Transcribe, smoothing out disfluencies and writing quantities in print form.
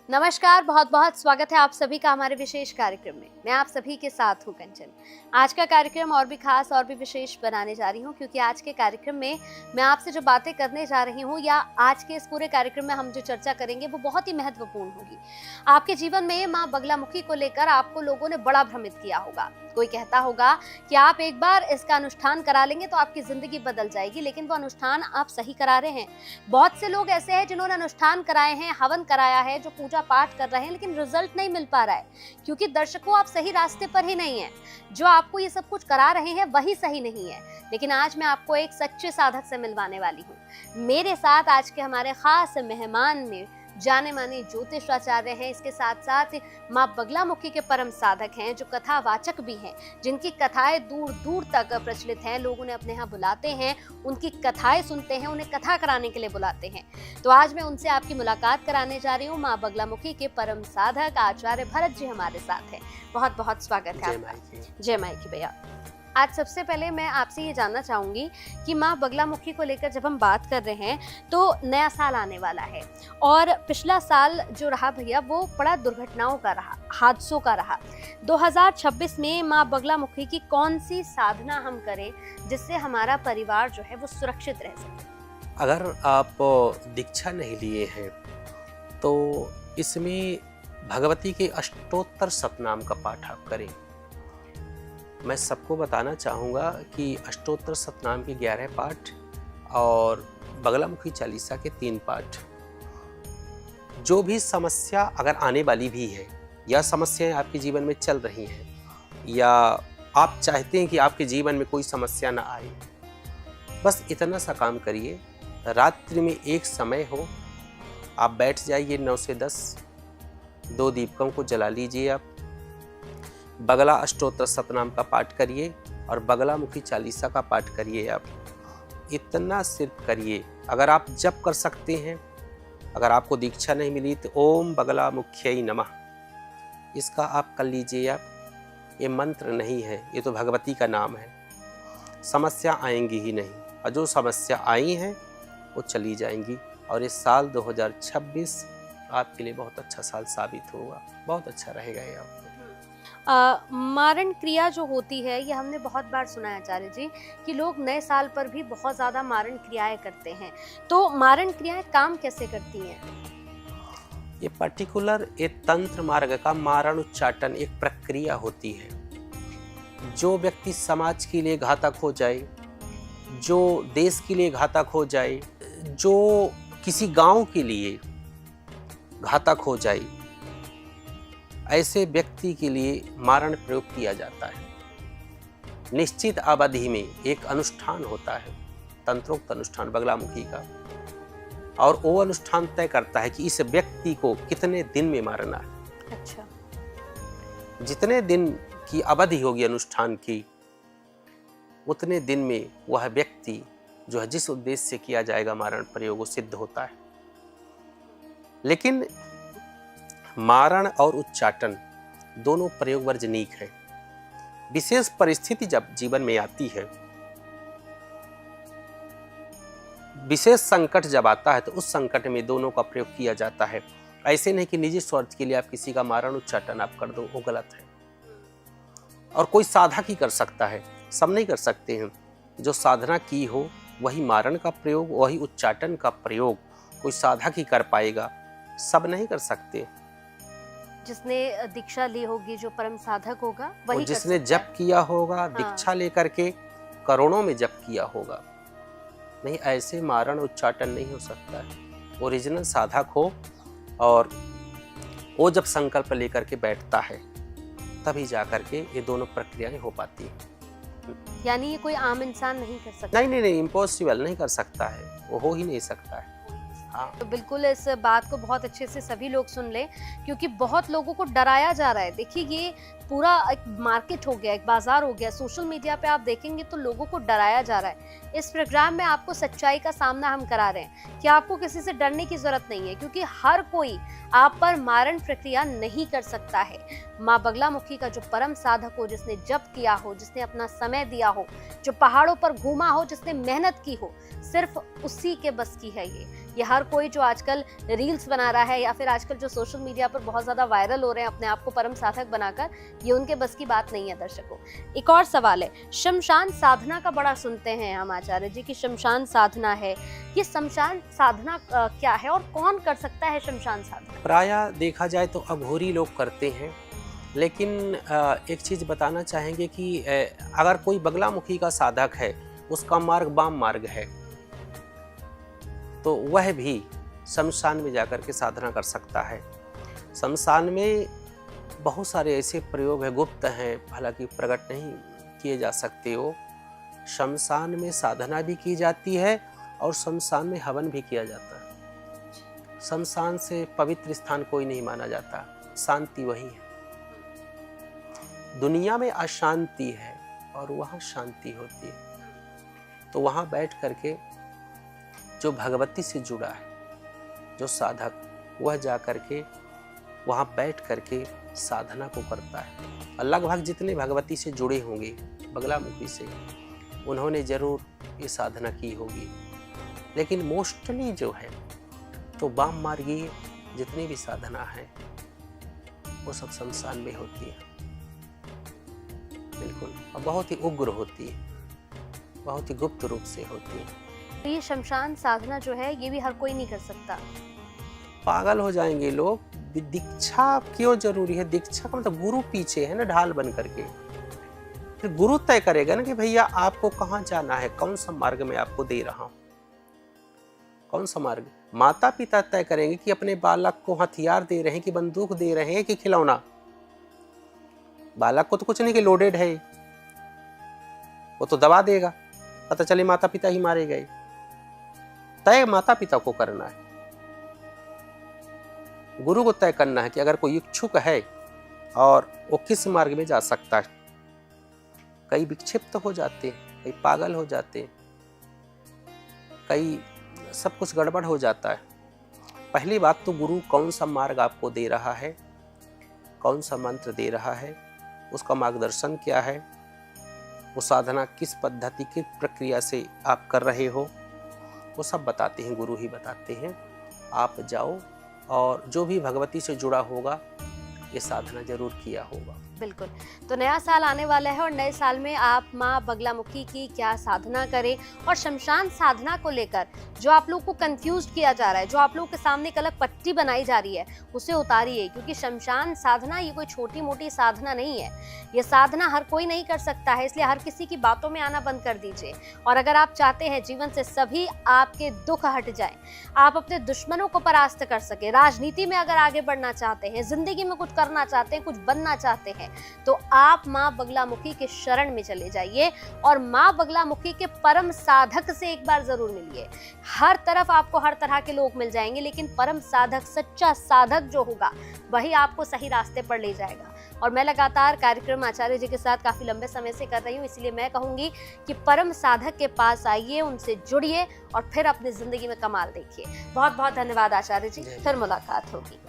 नमस्कार, बहुत बहुत स्वागत है आप सभी का हमारे विशेष कार्यक्रम में। मैं आप सभी के साथ हूँ कंचन। आज का कार्यक्रम और भी खास और भी विशेष बनाने जा रही हूँ, क्योंकि आज के कार्यक्रम में मैं आपसे जो बातें करने जा रही हूँ या आज के इस पूरे कार्यक्रम में हम जो चर्चा करेंगे वो बहुत ही महत्वपूर्ण होगी। आपके जीवन में माँ बगलामुखी को लेकर आपको लोगों ने बड़ा भ्रमित किया होगा। कोई कहता होगा कि आप एक बार इसका अनुष्ठान करा लेंगे तो आपकी जिंदगी बदल जाएगी, लेकिन वो अनुष्ठान आप सही करा रहे हैं। बहुत से लोग ऐसे हैं जिन्होंने अनुष्ठान कराए हैं, हवन कराया है, जो पूजा पाठ कर रहे हैं, लेकिन रिजल्ट नहीं मिल पा रहा है, क्योंकि दर्शकों आप सही रास्ते पर ही नहीं है। जो आपको ये सब कुछ करा रहे हैं वही सही नहीं है। लेकिन आज मैं आपको एक सच्चे साधक से मिलवाने वाली हूँ। मेरे साथ आज के हमारे खास मेहमान में जाने माने ज्योतिषाचार्य हैं, इसके साथ साथ माँ बगलामुखी के परम साधक हैं, जो कथावाचक भी हैं, जिनकी कथाएं दूर दूर तक प्रचलित हैं। लोग उन्हें अपने यहाँ बुलाते हैं, उनकी कथाएं सुनते हैं, उन्हें कथा कराने के लिए बुलाते हैं। तो आज मैं उनसे आपकी मुलाकात कराने जा रही हूँ। माँ बगलामुखी के परम साधक आचार्य भरत जी हमारे साथ हैं। बहुत बहुत स्वागत है आपका। जय माई की भैया। आज सबसे पहले मैं आपसे ये जानना चाहूंगी कि माँ बगलामुखी को लेकर जब हम बात कर रहे हैं तो नया साल आने वाला है, और पिछला साल जो रहा भैया वो बड़ा दुर्घटनाओं का रहा, हादसों का रहा। 2026 में माँ बगलामुखी की कौन सी साधना हम करें जिससे हमारा परिवार जो है वो सुरक्षित रह सके? अगर आप दीक्षा नहीं लिए हैं तो इसमें भगवती के अष्टोत्तर सतनाम का पाठ आप करें। मैं सबको बताना चाहूँगा कि अष्टोत्तर सतनाम के 11 पाठ और बगलामुखी चालीसा के 3 पाठ, जो भी समस्या अगर आने वाली भी है या समस्याएं आपके जीवन में चल रही हैं या आप चाहते हैं कि आपके जीवन में कोई समस्या ना आए, बस इतना सा काम करिए। रात्रि में एक समय हो, आप बैठ जाइए 9 से 10, 2 दीपकों को जला लीजिए, आप बगला अष्टोत्तर सतनाम का पाठ करिए और बगलामुखी चालीसा का पाठ करिए। आप इतना सिर्फ करिए। अगर आप जप कर सकते हैं, अगर आपको दीक्षा नहीं मिली तो ओम बगलामुख्यै नमः, इसका आप कर लीजिए। आप ये मंत्र नहीं है, ये तो भगवती का नाम है। समस्या आएंगी ही नहीं, और जो समस्या आई हैं वो चली जाएंगी। और इस साल 2026 आपके लिए बहुत अच्छा साल साबित होगा, बहुत अच्छा रहेगा ये आपको। मारण क्रिया जो होती है ये हमने बहुत बार सुना है आचार्य जी कि लोग नए साल पर भी बहुत ज्यादा मारण क्रियाएं करते हैं। तो मारण क्रियाएं काम कैसे करती हैं? ये पर्टिकुलर एक तंत्र मार्ग का मारण उच्चाटन एक प्रक्रिया होती है। जो व्यक्ति समाज के लिए घातक हो जाए, जो देश के लिए घातक हो जाए, जो किसी गांव के लिए घातक हो जाए, ऐसे व्यक्ति के लिए मारण प्रयोग किया जाता है। निश्चित अवधि में एक अनुष्ठान होता है, तंत्रोक्त अनुष्ठान बगलामुखी का, और वो अनुष्ठान तय करता है कि इस व्यक्ति को कितने दिन में मारना है। अच्छा। जितने दिन की अवधि होगी अनुष्ठान की, उतने दिन में वह व्यक्ति जो है जिस उद्देश्य से किया जाएगा मारण प्रयोग वो सिद्ध होता है। लेकिन मारण और उच्चाटन दोनों प्रयोग वर्जनीक है। विशेष परिस्थिति जब जीवन में आती है, विशेष संकट जब आता है, तो उस संकट में दोनों का प्रयोग किया जाता है। ऐसे नहीं कि निजी स्वार्थ के लिए आप किसी का मारण उच्चाटन आप कर दो, वो गलत है। और कोई साधक ही कर सकता है, सब नहीं कर सकते हैं। जो साधना की हो वही मारण का प्रयोग, वही उच्चाटन का प्रयोग कोई साधक ही कर पाएगा, सब नहीं कर सकते। जिसने दीक्षा ली होगी, जो परम साधक होगा वही, जिसने जप किया होगा, दीक्षा लेकर के करोड़ों में जप किया होगा, नहीं ऐसे मारण उच्चाटन नहीं हो सकता है। ओरिजिनल साधक हो और वो जब संकल्प लेकर के बैठता है तभी जाकर के ये दोनों प्रक्रियाएं हो पाती हैं। यानी ये कोई आम इंसान नहीं कर सकता? नहीं, इम्पॉसिबल नहीं कर सकता है, वो हो ही नहीं सकता है। तो बिल्कुल इस बात को बहुत अच्छे से सभी लोग सुन ले, क्योंकि बहुत लोगों को डराया जा रहा है। देखिए ये पूरा एक मार्केट हो गया, एक बाजार हो गया। सोशल मीडिया पे आप देखेंगे तो लोगों को डराया जा रहा है। इस प्रोग्राम में आपको सच्चाई का सामना हम करा रहे हैं कि आपको किसी से डरने की जरूरत नहीं है, क्योंकि हर कोई आप पर मारण प्रक्रिया नहीं कर सकता है। माँ बगलामुखी का जो परम साधक हो, जिसने जप किया हो, जिसने अपना समय दिया हो, जो पहाड़ों पर घूमा हो, जिसने मेहनत की हो, सिर्फ उसी के बस की है ये। ये हर कोई जो आजकल रील्स बना रहा है या फिर आजकल जो सोशल मीडिया पर बहुत ज़्यादा वायरल हो रहे हैं अपने आप को परम साधक बनाकर, ये उनके बस की बात नहीं है दर्शकों। एक और सवाल है, शमशान साधना का बड़ा सुनते हैं हम आचार्य जी की शमशान साधना है। ये शमशान साधना क्या है और कौन कर सकता है शमशान साधना? प्रायः देखा जाए तो अघोरी लोग करते हैं, लेकिन एक चीज़ बताना चाहेंगे कि अगर कोई बगलामुखी का साधक है, उसका मार्ग वाम मार्ग है, तो वह भी शमशान में जाकर के साधना कर सकता है। शमशान में बहुत सारे ऐसे प्रयोग हैं, गुप्त हैं, हालांकि प्रकट नहीं किए जा सकते हो। शमशान में साधना भी की जाती है और शमशान में हवन भी किया जाता है। शमशान से पवित्र स्थान कोई नहीं माना जाता, शांति वही है। दुनिया में अशांति है और वहाँ शांति होती है। तो वहाँ बैठ करके जो भगवती से जुड़ा है, जो साधक, वह जा करके वहाँ बैठ करके साधना को करता है। और लगभग जितने भगवती से जुड़े होंगे बगलामुखी से, उन्होंने जरूर ये साधना की होगी। लेकिन मोस्टली जो है तो वाम मार्गीय जितनी भी साधना है वो सब शमशान में होती है, बिल्कुल, और बहुत ही उग्र होती है, बहुत ही गुप्त रूप से होती है। तो ये शमशान साधना जो है ये भी हर कोई नहीं कर सकता। पागल हो जाएंगे लोग। दीक्षा क्यों जरूरी है? दीक्षा का मतलब गुरु पीछे है ना, ढाल बन करके। फिर गुरु तय करेगा ना कि भैया आपको कहाँ जाना है, कौन सा मार्ग में आपको दे रहा हूँ, कौन सा मार्ग। माता पिता तय करेंगे कि अपने बालक को हथियार दे रहे हैं कि बंदूक दे रहे हैं कि खिलौना। बालक को तो कुछ नहीं कि लोडेड है, वो तो दबा देगा, पता चले माता पिता ही मारे गए। तय माता पिता को करना है, गुरु को तय करना है कि अगर कोई इच्छुक है और वो किस मार्ग में जा सकता है। कई विक्षिप्त हो जाते, कई पागल हो जाते, कई सब कुछ गड़बड़ हो जाता है। पहली बात तो गुरु कौन सा मार्ग आपको दे रहा है, कौन सा मंत्र दे रहा है, उसका मार्गदर्शन क्या है, वो साधना किस पद्धति की प्रक्रिया से आप कर रहे हो, वो सब बताते हैं, गुरु ही बताते हैं। आप जाओ और जो भी भगवती से जुड़ा होगा ये साधना जरूर किया होगा। बिल्कुल। तो नया साल आने वाला है और नए साल में आप माँ बगलामुखी की क्या साधना करें, और शमशान साधना को लेकर जो आप लोग को कंफ्यूज किया जा रहा है, जो आप लोग के सामने एक अलग पट्टी बनाई जा रही है, उसे उतारिए। क्योंकि शमशान साधना ये कोई छोटी मोटी साधना नहीं है, ये साधना हर कोई नहीं कर सकता है, इसलिए हर किसी की बातों में आना बंद कर दीजिए। और अगर आप चाहते हैं जीवन से सभी आपके दुख हट जाए, आप अपने दुश्मनों को परास्त कर सके, राजनीति में अगर आगे बढ़ना चाहते हैं, जिंदगी में कुछ करना चाहते हैं, कुछ बनना चाहते हैं, तो आप माँ बगलामुखी के शरण में चले जाइए और माँ बगलामुखी के परम साधक से एक बार जरूर मिलिए। हर तरफ आपको हर तरह के लोग मिल जाएंगे, लेकिन परम साधक, सच्चा साधक जो होगा वही आपको सही रास्ते पर ले जाएगा। और मैं लगातार कार्यक्रम आचार्य जी के साथ काफी लंबे समय से कर रही हूँ, इसलिए मैं कहूंगी कि परम साधक के पास आइए, उनसे जुड़िए और फिर अपनी जिंदगी में कमाल देखिए। बहुत बहुत धन्यवाद आचार्य जी, फिर मुलाकात होगी।